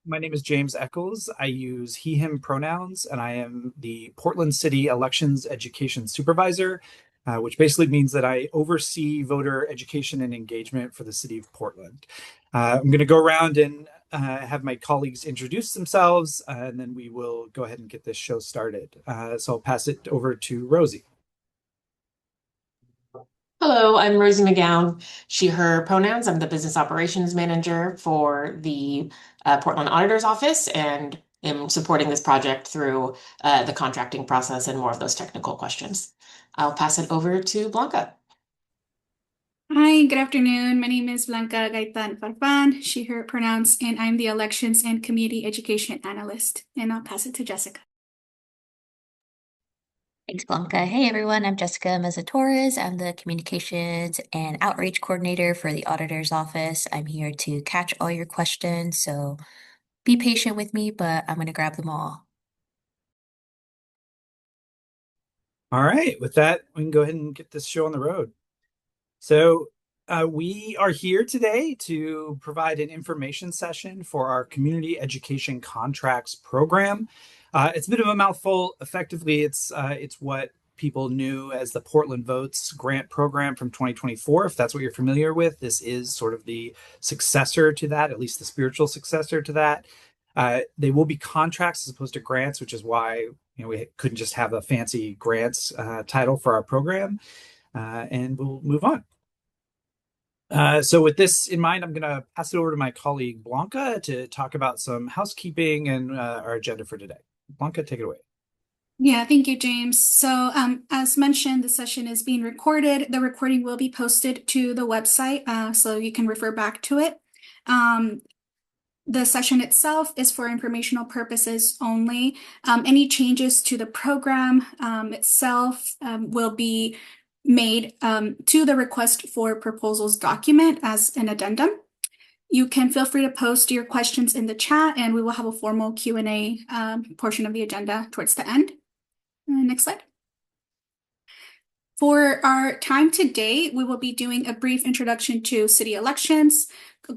My name is James Eccles. I use he, him pronouns, and I am the Portland City Elections Education Supervisor, which basically means that I oversee voter education and engagement for the city of Portland. I'm going to go around and have my colleagues introduce themselves, and then we will go ahead and get this show started. So I'll pass it over to Rosie. Hello, I'm Rosie McGowan, she, her pronouns. I'm the business operations manager for the Portland Auditor's Office and am supporting this project through the contracting process and more of those technical questions. I'll pass it over to Blanca. Hi, good afternoon. My name is Blanca Gaitan Farfan, she, her pronouns, and I'm the Elections and Community Education Analyst. And I'll pass it to Jessica. Thanks, Blanca. Hey, everyone. I'm Jessica Meza Torres. I'm the Communications and Outreach Coordinator for the Auditor's Office. I'm here to catch all your questions, so be patient with me, but I'm going to grab them all. All right, with that, we can go ahead and get this show on the road. So, we are here today to provide an information session for our Community Education Contracts program. It's a bit of a mouthful. Effectively, it's what people knew as the Portland Votes grant program from 2024. If that's what you're familiar with, this is sort of the successor to that, at least the spiritual successor to that. They will be contracts as opposed to grants, which is why we couldn't just have a fancy grants title for our program. And we'll move on. So with this in mind, I'm going to pass it over to my colleague Blanca to talk about some housekeeping and our agenda for today. Blanca, take it away. Yeah, thank you, James. So, as mentioned, the session is being recorded. The recording will be posted to the website, so you can refer back to it. The session itself is for informational purposes only. Any changes to the program itself will be made to the request for proposals document as an addendum. You can feel free to post your questions in the chat, and we will have a formal Q&A portion of the agenda towards the end. Next slide. For our time today, we will be doing a brief introduction to city elections,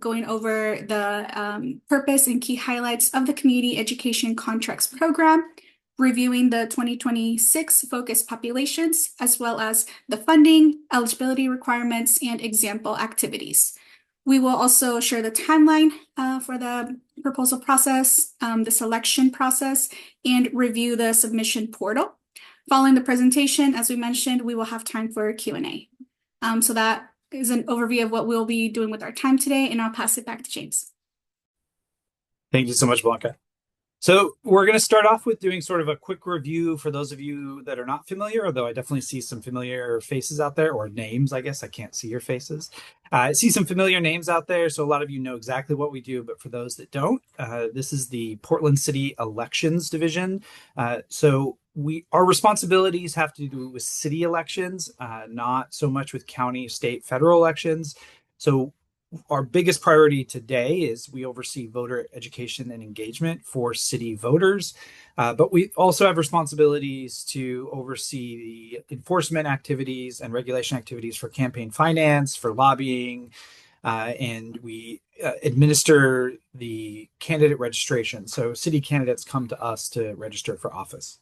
going over the purpose and key highlights of the Community Education Contracts Program, reviewing the 2026 focus populations, as well as the funding, eligibility requirements, and example activities. We will also share the timeline for the proposal process, the selection process, and review the submission portal. Following the presentation, as we mentioned, we will have time for Q&A. So that is an overview of what we'll be doing with our time today, and I'll pass it back to James. Thank you so much, Blanca. So we're going to start off with doing sort of a quick review for those of you that are not familiar, although I definitely see some familiar faces out there, or names, I guess. I can't see your faces. I see some familiar names out there, so a lot of you know exactly what we do, but for those that don't, this is the Portland City Elections Division. So our responsibilities have to do with city elections, not so much with county, state, federal elections. So our biggest priority today is we oversee voter education and engagement for city voters, but we also have responsibilities to oversee the enforcement activities and regulation activities for campaign finance, for lobbying, and we administer the candidate registration. So city candidates come to us to register for office.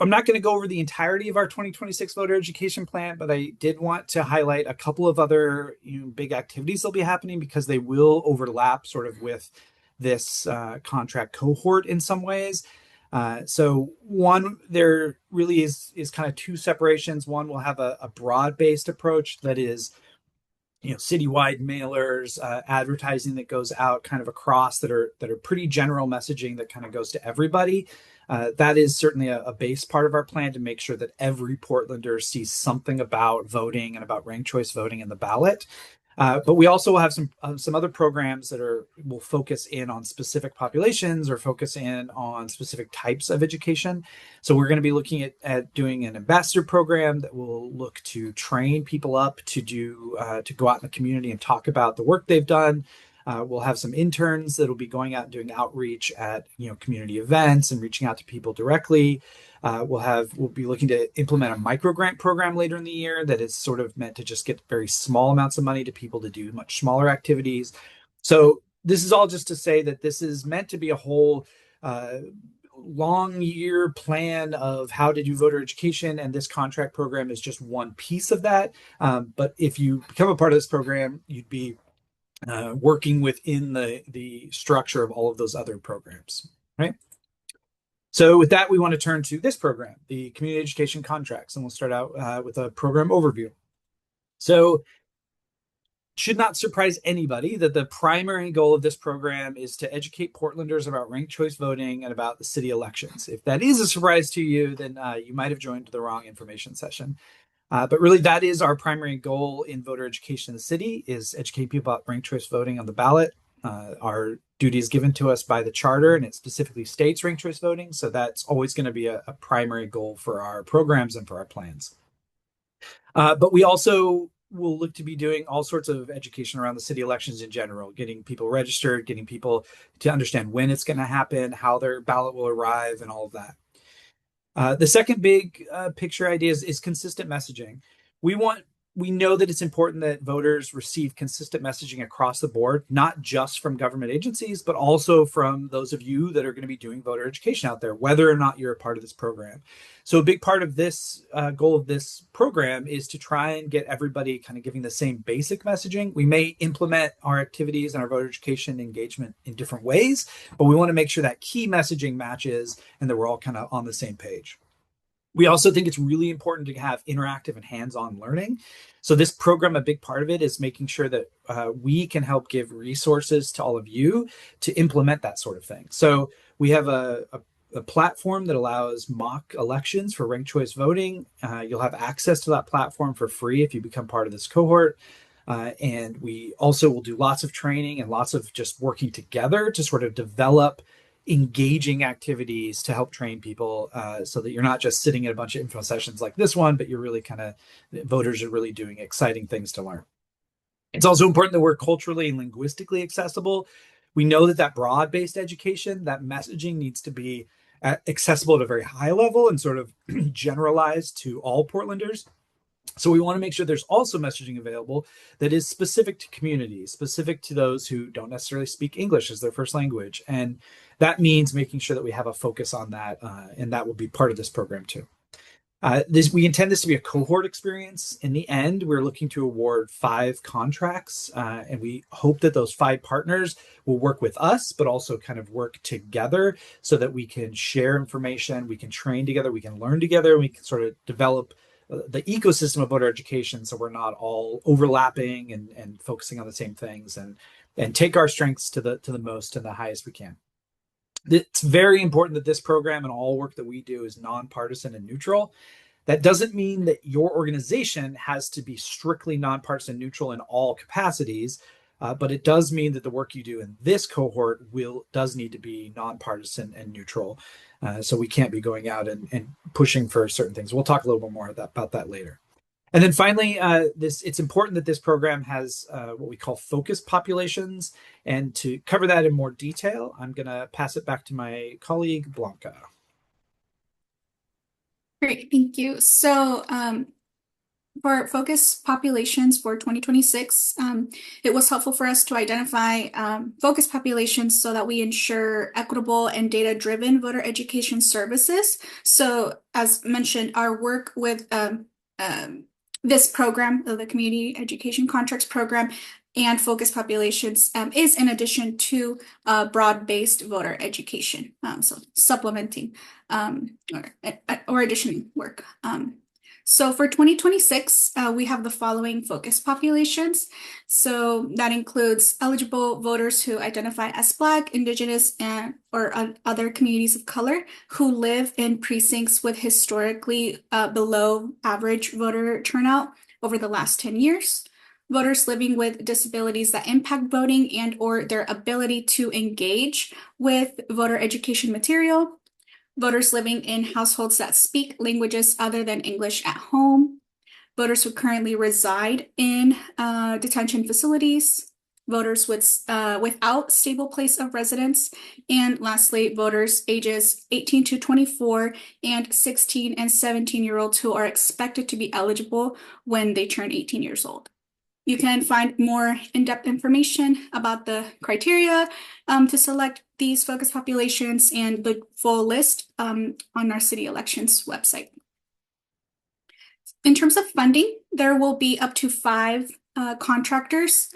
I'm not going to go over the entirety of our 2026 voter education plan, but I did want to highlight a couple of other big activities that'll be happening because they will overlap sort of with this contract cohort in some ways. So one, there really is kind of two separations. One will have a broad-based approach that is citywide mailers, advertising that goes out kind of across that are pretty general messaging that kind of goes to everybody. That is certainly a base part of our plan to make sure that every Portlander sees something about voting and about ranked choice voting in the ballot. But we also will have some other programs that will focus in on specific populations or focus in on specific types of education. So we're going to be looking at doing an ambassador program that will look to train people up to go out in the community and talk about the work they've done. We'll have some interns that'll be going out and doing outreach at community events and reaching out to people directly. We'll be looking to implement a micro grant program later in the year that is sort of meant to just get very small amounts of money to people to do much smaller activities. So this is all just to say that this is meant to be a whole long year plan of how to do voter education, and this contract program is just one piece of that. But if you become a part of this program, you'd be working within the structure of all of those other programs, right? So with that, we want to turn to this program, the community education contracts, and we'll start out with a program overview. So should not surprise anybody that the primary goal of this program is to educate Portlanders about ranked choice voting and about the city elections. If that is a surprise to you, then you might have joined the wrong information session. But really, that is our primary goal in voter education in the city, is educate people about ranked choice voting on the ballot. Our duty is given to us by the charter, and it specifically states ranked choice voting. So that's always going to be a primary goal for our programs and for our plans. But we also will look to be doing all sorts of education around the city elections in general, getting people registered, getting people to understand when it's going to happen, how their ballot will arrive, and all of that. The second big picture idea is consistent messaging. We know that it's important that voters receive consistent messaging across the board, not just from government agencies, but also from those of you that are going to be doing voter education out there, whether or not you're a part of this program. So a big part of this goal of this program is to try and get everybody kind of giving the same basic messaging. We may implement our activities and our voter education engagement in different ways, but we want to make sure that key messaging matches and that we're all kind of on the same page. We also think it's really important to have interactive and hands-on learning. So this program, a big part of it is making sure that we can help give resources to all of you to implement that sort of thing. So we have a platform that allows mock elections for ranked choice voting. You'll have access to that platform for free if you become part of this cohort. And we also will do lots of training and lots of just working together to sort of develop engaging activities to help train people so that you're not just sitting in a bunch of info sessions like this one, but you're really voters are really doing exciting things to learn. It's also important that we're culturally and linguistically accessible. We know that broad-based education, that messaging needs to be accessible at a very high level and sort of generalized to all Portlanders. So we want to make sure there's also messaging available that is specific to communities, specific to those who don't necessarily speak English as their first language. And that means making sure that we have a focus on that, and that will be part of this program too. We intend this to be a cohort experience. In the end, we're looking to award 5 contracts, and we hope that those 5 partners will work with us, but also kind of work together so that we can share information, we can train together, we can learn together, and we can sort of develop the ecosystem of voter education so we're not all overlapping and focusing on the same things, and take our strengths to the most and the highest we can. It's very important that this program and all work that we do is nonpartisan and neutral. That doesn't mean that your organization has to be strictly nonpartisan neutral in all capacities, but it does mean that the work you do in this cohort does need to be nonpartisan and neutral. So we can't be going out and pushing for certain things. We'll talk a little bit more about that later. And then finally, it's important that this program has what we call focus populations. And to cover that in more detail, I'm going to pass it back to my colleague, Blanca. Great, thank you. So for focus populations for 2026, it was helpful for us to identify focus populations so that we ensure equitable and data-driven voter education services. So as mentioned, our work with this program, the Community Education Contracts Program, and focus populations is in addition to broad-based voter education, so supplementing or additioning work. So for 2026, we have the following focus populations. So that includes eligible voters who identify as Black, Indigenous, or other communities of color who live in precincts with historically below average voter turnout over the last 10 years. Voters living with disabilities that impact voting and or their ability to engage with voter education material. Voters living in households that speak languages other than English at home, voters who currently reside in detention facilities, voters without stable place of residence, and lastly, voters ages 18 to 24 and 16 and 17-year-olds who are expected to be eligible when they turn 18 years old. You can find more in-depth information about the criteria to select these focus populations and the full list on our city elections website. In terms of funding, there will be up to 5 contractors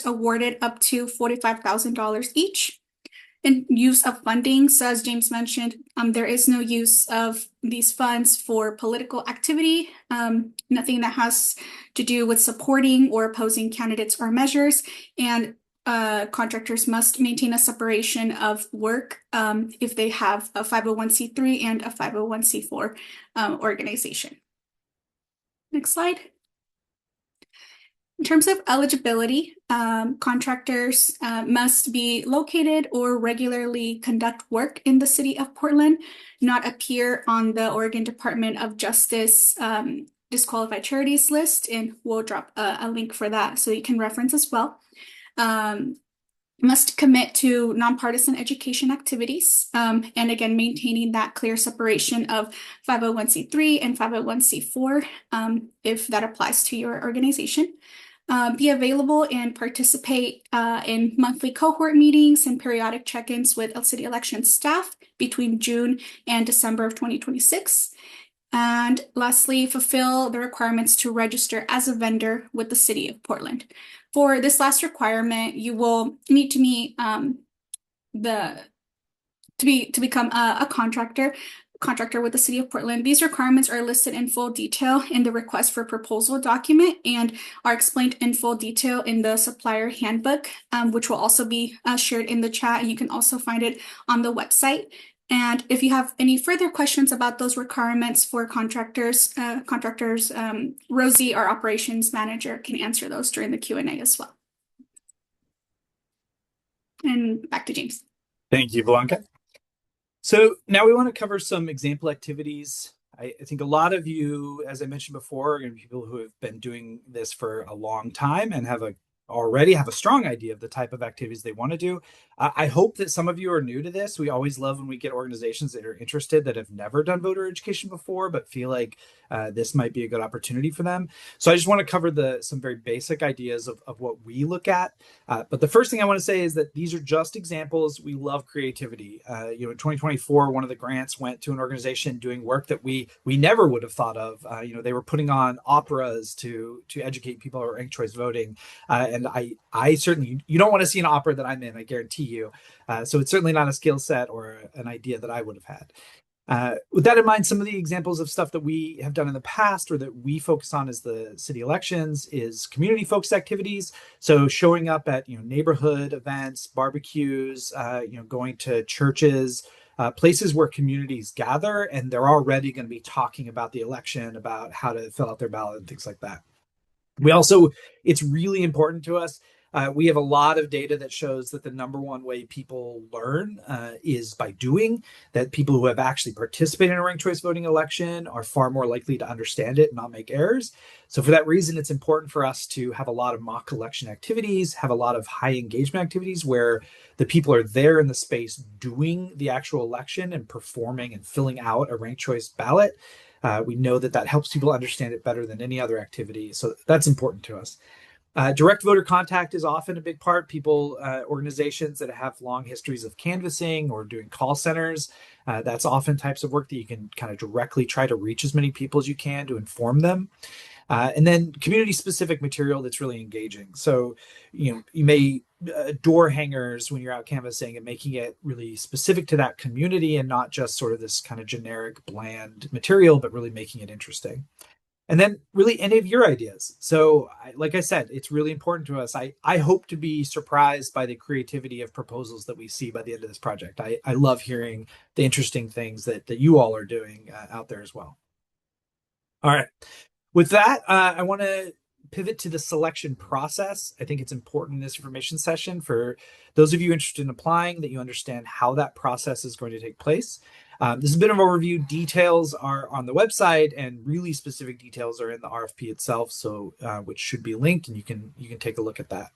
awarded up to $45,000 each. In use of funding, so as James mentioned, there is no use of these funds for political activity, nothing that has to do with supporting or opposing candidates or measures, and contractors must maintain a separation of work if they have a 501c3 and a 501c4 organization. Next slide. In terms of eligibility, contractors must be located or regularly conduct work in the city of Portland, not appear on the Oregon Department of Justice disqualified charities list, and we'll drop a link for that so you can reference as well. Must commit to nonpartisan education activities, and again, maintaining that clear separation of 501c3 and 501c4 if that applies to your organization. Be available and participate in monthly cohort meetings and periodic check-ins with city election staff between June and December of 2026. And lastly, fulfill the requirements to register as a vendor with the city of Portland. For this last requirement, you will need to meet to become a contractor with the city of Portland. These requirements are listed in full detail in the request for proposal document and are explained in full detail in the supplier handbook, which will also be shared in the chat, and you can also find it on the website. And if you have any further questions about those requirements for contractors, Rosie, our operations manager, can answer those during the Q&A as well. And back to James. Thank you, Blanca. So now we want to cover some example activities. I think a lot of you, as I mentioned before, are going to be people who have been doing this for a long time and already have a strong idea of the type of activities they want to do. I hope that some of you are new to this. We always love when we get organizations that are interested that have never done voter education before, but feel like this might be a good opportunity for them. So I just want to cover some very basic ideas of what we look at. But the first thing I want to say is that these are just examples. We love creativity. In 2024, one of the grants went to an organization doing work that we never would have thought of. They were putting on operas to educate people about ranked choice voting. And I certainly, you don't want to see an opera that I'm in, I guarantee you. So it's certainly not a skill set or an idea that I would have had. With that in mind, some of the examples of stuff that we have done in the past or that we focus on as the city elections is community focused activities. So showing up at neighborhood events, barbecues, going to churches, places where communities gather, and they're already going to be talking about the election, about how to fill out their ballot and things like that. It's really important to us. We have a lot of data that shows that the number one way people learn is by doing, that people who have actually participated in a ranked choice voting election are far more likely to understand it and not make errors. So for that reason, it's important for us to have a lot of mock election activities, have a lot of high engagement activities where the people are there in the space doing the actual election and performing and filling out a ranked choice ballot. We know that helps people understand it better than any other activity. So that's important to us. Direct voter contact is often a big part. Organizations that have long histories of canvassing or doing call centers, that's often types of work that you can kind of directly try to reach as many people as you can to inform them. And then community-specific material that's really engaging. So, you may door hangers when you're out canvassing and making it really specific to that community and not just sort of this kind of generic, bland material, but really making it interesting. And then really any of your ideas. So like I said, it's really important to us. I hope to be surprised by the creativity of proposals that we see by the end of this project. I love hearing the interesting things that you all are doing out there as well. All right. With that, I want to pivot to the selection process. I think it's important in this information session for those of you interested in applying that you understand how that process is going to take place. This is a bit of an overview. Details are on the website, and really specific details are in the RFP itself, so which should be linked, and you can take a look at that.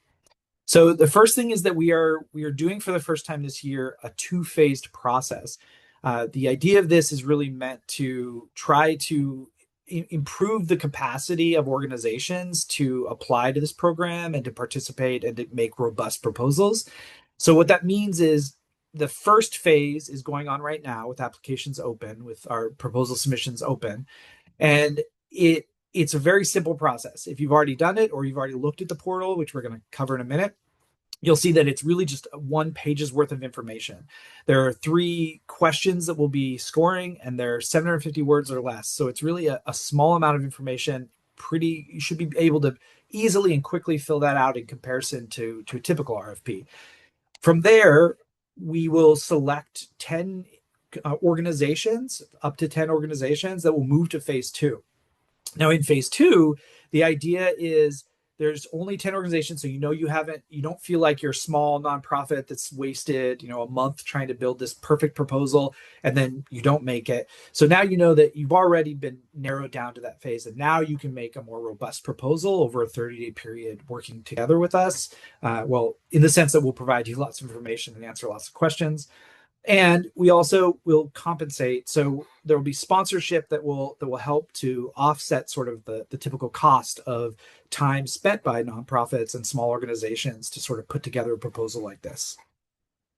So the first thing is that we are doing for the first time this year a two-phased process. The idea of this is really meant to try to improve the capacity of organizations to apply to this program and to participate and to make robust proposals. So what that means is the first phase is going on right now with applications open, with our proposal submissions open. And it's a very simple process. If you've already done it or you've already looked at the portal, which we're going to cover in a minute, you'll see that it's really just 1 page's worth of information. There are 3 questions that we'll be scoring, and they're 750 words or less. So it's really a small amount of information. You should be able to easily and quickly fill that out in comparison to a typical RFP. From there, we will select 10 organizations, up to 10 organizations that will move to phase 2. Now in phase 2, the idea is there's only 10 organizations, so you don't feel like you're a small nonprofit that's wasted, a month trying to build this perfect proposal and then you don't make it. So now you know that you've already been narrowed down to that phase, and now you can make a more robust proposal over a 30-day period working together with us. Well, in the sense that we'll provide you lots of information and answer lots of questions. And we also will compensate. So there will be sponsorship that will help to offset sort of the typical cost of time spent by nonprofits and small organizations to sort of put together a proposal like this.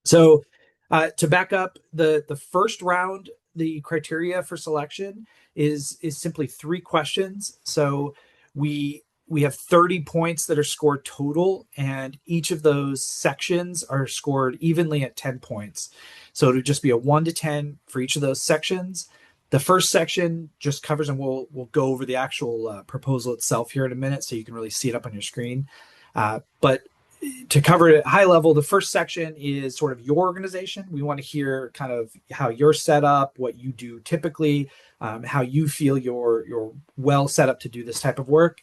So to back up, the first round, the criteria for selection is simply 3 questions. So we have 30 points that are scored total, and each of those sections are scored evenly at 10 points. So it'll just be a 1 to 10 for each of those sections. The first section just covers, and we'll go over the actual proposal itself here in a minute so you can really see it up on your screen. But to cover it at high level, the first section is sort of your organization. We want to hear kind of how you're set up, what you do typically, how you feel you're well set up to do this type of work.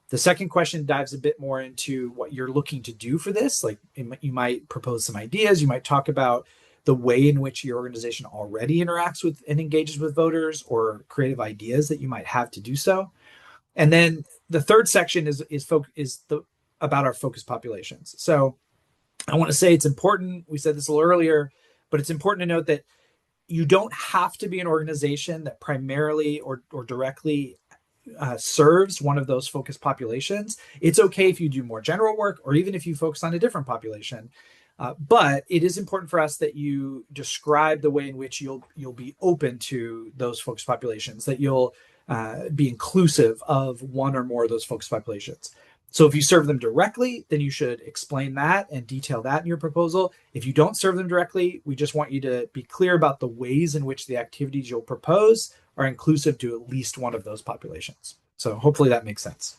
The second question dives a bit more into what you're looking to do for this. Like you might propose some ideas. You might talk about the way in which your organization already interacts with and engages with voters, or creative ideas that you might have to do so. And then the third section is about our focus populations. So I want to say it's important. We said this a little earlier, but it's important to note that you don't have to be an organization that primarily or directly serves one of those focus populations. It's okay if you do more general work, or even if you focus on a different population. But it is important for us that you describe the way in which you'll be open to those focus populations, that you'll be inclusive of one or more of those focus populations. So if you serve them directly, then you should explain that and detail that in your proposal. If you don't serve them directly, we just want you to be clear about the ways in which the activities you'll propose are inclusive to at least one of those populations. So hopefully that makes sense.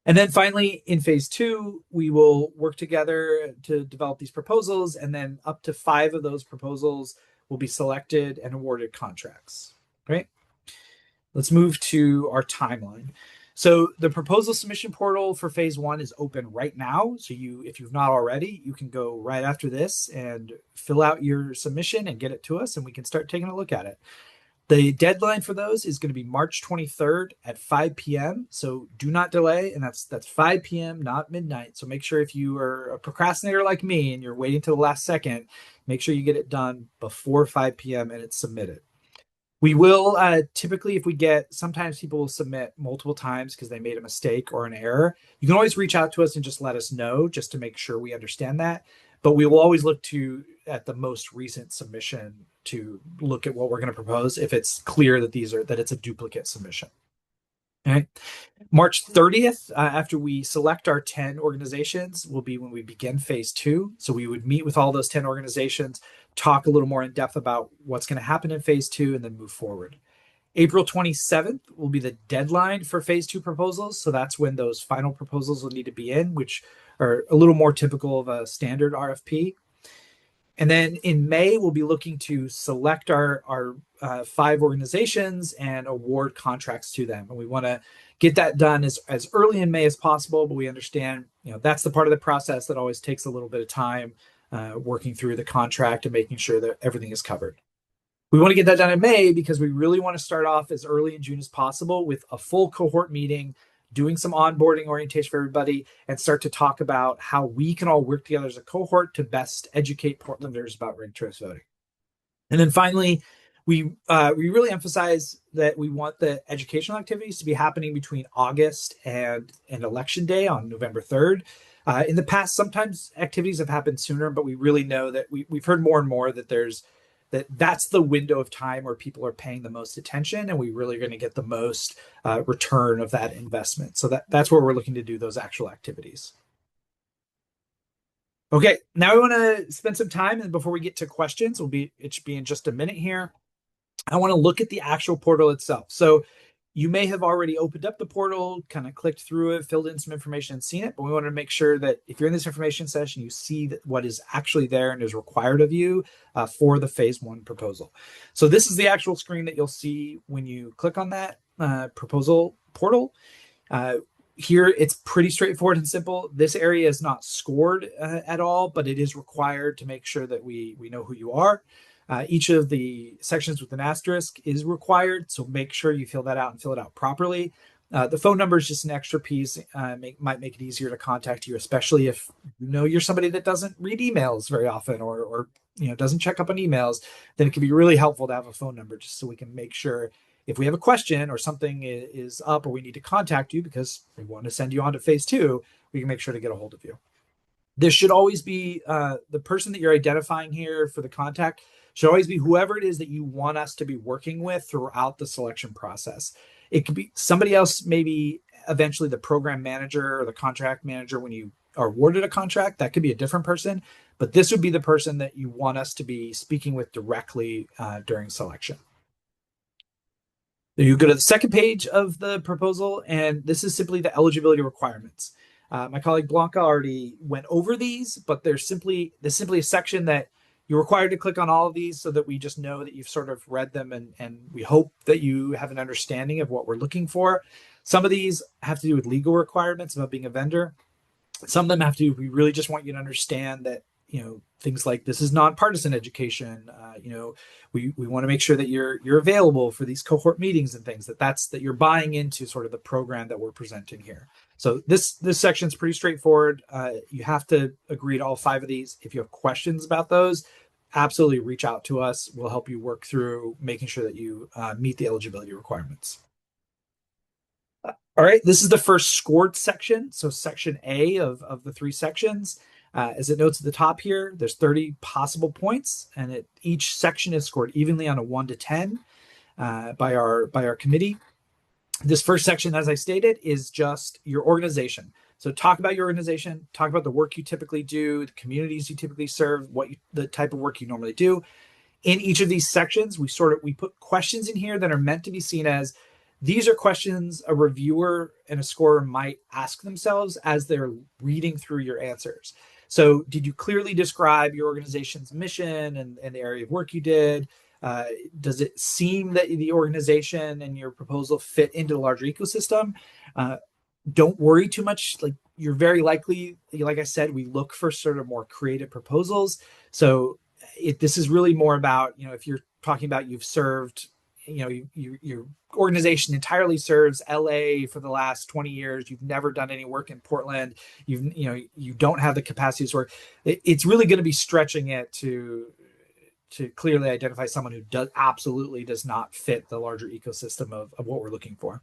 And then finally, in phase 2, we will work together to develop these proposals, and then up to 5 of those proposals will be selected and awarded contracts. Right? Let's move to our timeline. So the proposal submission portal for phase 1 is open right now. So if you've not already, you can go right after this and fill out your submission and get it to us, and we can start taking a look at it. The deadline for those is going to be March 23rd at 5 p.m. So do not delay. And that's 5 p.m., not midnight. So make sure if you are a procrastinator like me and you're waiting till the last second, make sure you get it done before 5 p.m. and it's submitted. We will typically, sometimes people will submit multiple times because they made a mistake or an error. You can always reach out to us and just let us know, just to make sure we understand that. But we will always look at the most recent submission to look at what we're going to propose if it's clear that it's a duplicate submission. Okay. March 30th, after we select our 10 organizations, will be when we begin phase 2. So we would meet with all those 10 organizations, talk a little more in depth about what's going to happen in phase 2, and then move forward. April 27th will be the deadline for phase 2 proposals. So that's when those final proposals will need to be in, which are a little more typical of a standard RFP. And then in May, we'll be looking to select our 5 organizations and award contracts to them. And we want to get that done as early in May as possible, but we understand, that's the part of the process that always takes a little bit of time, working through the contract and making sure that everything is covered. We want to get that done in May because we really want to start off as early in June as possible with a full cohort meeting, doing some onboarding orientation for everybody, and start to talk about how we can all work together as a cohort to best educate Portlanders about ranked choice voting. And then finally, We really emphasize that we want the educational activities to be happening between August and Election Day on November 3rd. In the past, sometimes activities have happened sooner, but we really know that we've heard more and more that that's the window of time where people are paying the most attention, and we really are going to get the most return of that investment. So that's where we're looking to do those actual activities. Okay, now we want to spend some time, and before we get to questions, it should be in just a minute here. I want to look at the actual portal itself. So you may have already opened up the portal, kind of clicked through it, filled in some information and seen it, but we want to make sure that if you're in this information session, you see what is actually there and is required of you for the phase 1 proposal. So this is the actual screen that you'll see when you click on that proposal portal. Here, it's pretty straightforward and simple. This area is not scored at all, but it is required to make sure that we know who you are. Each of the sections with an asterisk is required, so make sure you fill that out and fill it out properly. The phone number is just an extra piece, might make it easier to contact you, especially if you know you're somebody that doesn't read emails very often or doesn't check up on emails. Then it can be really helpful to have a phone number just so we can make sure if we have a question or something is up or we need to contact you because we want to send you on to phase 2, we can make sure to get a hold of you. This should always be the person that you're identifying here for the contact should always be whoever it is that you want us to be working with throughout the selection process. It could be somebody else, maybe eventually the program manager or the contract manager when you are awarded a contract. That could be a different person, but this would be the person that you want us to be speaking with directly during selection. You go to the second page of the proposal, and this is simply the eligibility requirements. My colleague Blanca already went over these, but there's simply a section that you're required to click on all of these so that we just know that you've sort of read them and we hope that you have an understanding of what we're looking for. Some of these have to do with legal requirements about being a vendor. Some of them have to do, we really just want you to understand that, things like this is nonpartisan education. We want to make sure that you're available for these cohort meetings and things that you're buying into sort of the program that we're presenting here. So this section is pretty straightforward. You have to agree to all 5 of these. If you have questions about those, absolutely reach out to us. We'll help you work through making sure that you meet the eligibility requirements. All right, this is the first scored section. So section A of the 3 sections. As it notes at the top here, there's 30 possible points, and each section is scored evenly on a 1 to 10 by our committee. This first section, as I stated, is just your organization. So talk about your organization, talk about the work you typically do, the communities you typically serve, the type of work you normally do. In each of these sections, we put questions in here that are meant to be seen as these are questions a reviewer and a scorer might ask themselves as they're reading through your answers. So did you clearly describe your organization's mission and the area of work you did? Does it seem that the organization and your proposal fit into the larger ecosystem? Don't worry too much. Like you're very likely, like I said, we look for sort of more creative proposals. So this is really more about, if you're talking about you've served, your organization entirely serves LA for the last 20 years. You've never done any work in Portland. You don't have the capacity to work. It's really going to be stretching it to clearly identify someone who absolutely does not fit the larger ecosystem of what we're looking for.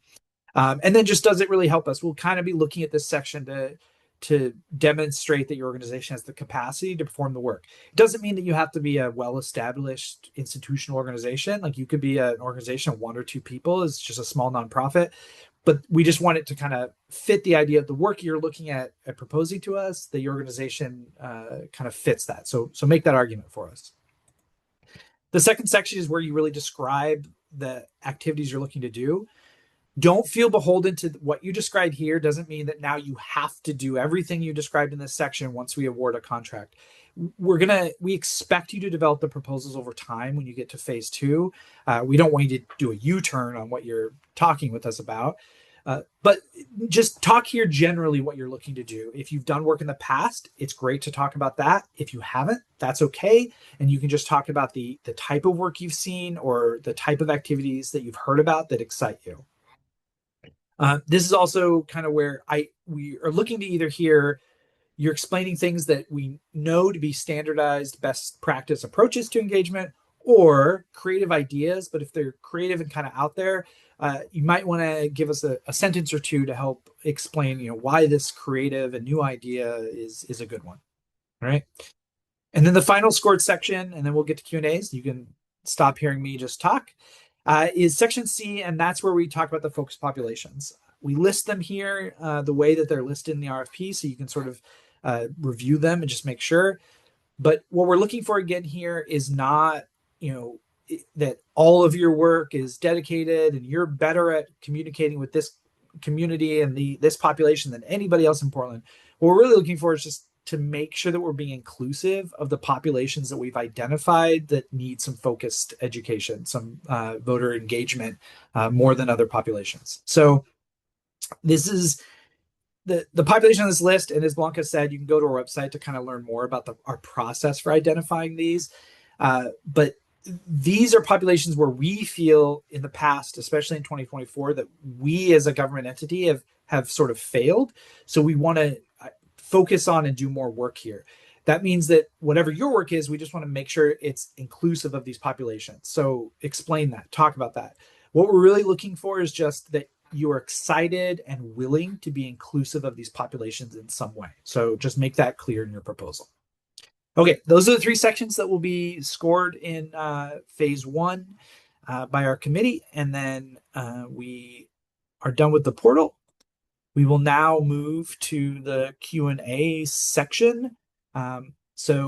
And then just does it really help us? We'll kind of be looking at this section to demonstrate that your organization has the capacity to perform the work. It doesn't mean that you have to be a well-established institutional organization. Like you could be an organization of 1 or 2 people. It's just a small nonprofit. But we just want it to kind of fit the idea of the work you're looking at proposing to us, that your organization kind of fits that. So make that argument for us. The second section is where you really describe the activities you're looking to do. Don't feel beholden to what you described here. Doesn't mean that now you have to do everything you described in this section once we award a contract. We expect you to develop the proposals over time when you get to phase 2. We don't want you to do a U-turn on what you're talking with us about. But just talk here generally what you're looking to do. If you've done work in the past, it's great to talk about that. If you haven't, that's okay. And you can just talk about the type of work you've seen or the type of activities that you've heard about that excite you. This is also kind of where we are looking to either hear you're explaining things that we know to be standardized best practice approaches to engagement, or creative ideas. But if they're creative and kind of out there, you might want to give us a sentence or two to help explain, why this creative and new idea is a good one. All right. And then the final scored section, and then we'll get to Q&As. You can stop hearing me just talk, is section C, and that's where we talk about the focus populations. We list them here the way that they're listed in the RFP, so you can sort of review them and just make sure. But what we're looking for again here is not, that all of your work is dedicated and you're better at communicating with this community and this population than anybody else in Portland. What we're really looking for is just to make sure that we're being inclusive of the populations that we've identified that need some focused education, some voter engagement more than other populations. So this is the population on this list, and as Blanca said, you can go to our website to kind of learn more about our process for identifying these. But these are populations where we feel in the past, especially in 2024, that we as a government entity have sort of failed. So we want to focus on and do more work here. That means that whatever your work is, we just want to make sure it's inclusive of these populations. So explain that, talk about that. What we're really looking for is just that you are excited and willing to be inclusive of these populations in some way. So just make that clear in your proposal. Okay, those are the 3 sections that will be scored in phase 1 by our committee. And then we are done with the portal. We will now move to the Q&A section. So